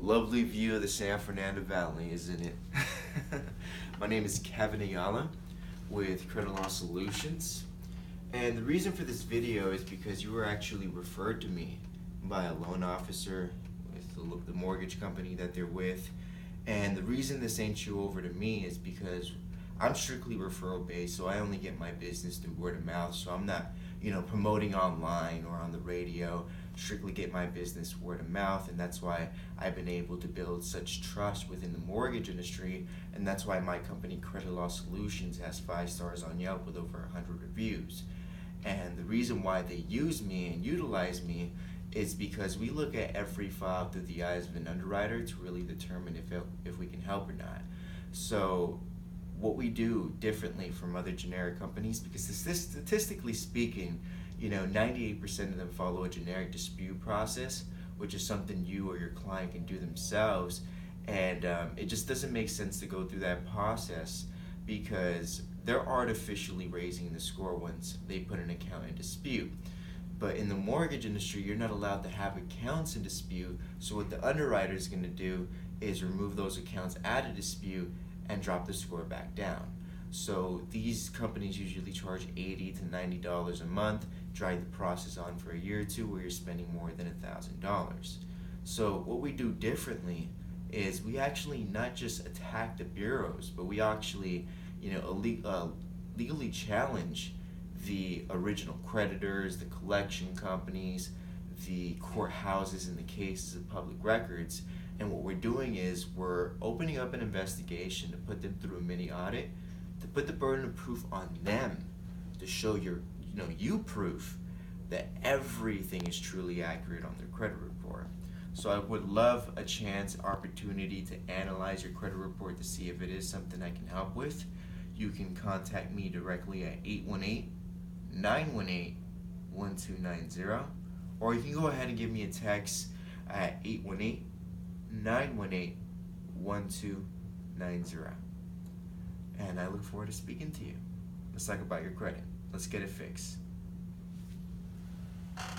Lovely view of the San Fernando Valley, isn't it? My name is Kevin Ayala with Credit Law Solutions. And the reason for this video is because you were actually referred to me by a loan officer with the mortgage company that they're with. And the reason this ain't you over to me is because I'm strictly referral based, so I only get my business through word of mouth. So I'm not, promoting online or on the radio. Strictly get my business word of mouth, and that's why I've been able to build such trust within the mortgage industry, and that's why my company Credit Law Solutions has 5 stars on Yelp with over 100 reviews. And the reason why they use me and utilize me is because we look at every file through the eyes of an underwriter to really determine if we can help or not. So what we do differently from other generic companies, because statistically speaking, 98% of them follow a generic dispute process, which is something you or your client can do themselves. And it just doesn't make sense to go through that process because they're artificially raising the score once they put an account in dispute. But in the mortgage industry, you're not allowed to have accounts in dispute. So what the underwriter is going to do is remove those accounts out of dispute and drop the score back down. So these companies usually charge $80 to $90 a month, drag the process on for a year or two where you're spending more than $1,000. So what we do differently is we actually not just attack the bureaus, but we actually legally challenge the original creditors, the collection companies, the courthouses in the cases of public records. And what we're doing is we're opening up an investigation to put them through a mini audit, to put the burden of proof on them, to show you proof that everything is truly accurate on their credit report. So I would love a opportunity to analyze your credit report to see if it is something I can help with. You can contact me directly at 818-918-1290, or you can go ahead and give me a text at 818-918-1290. And I look forward to speaking to you. Let's talk about your credit. Let's get it fixed.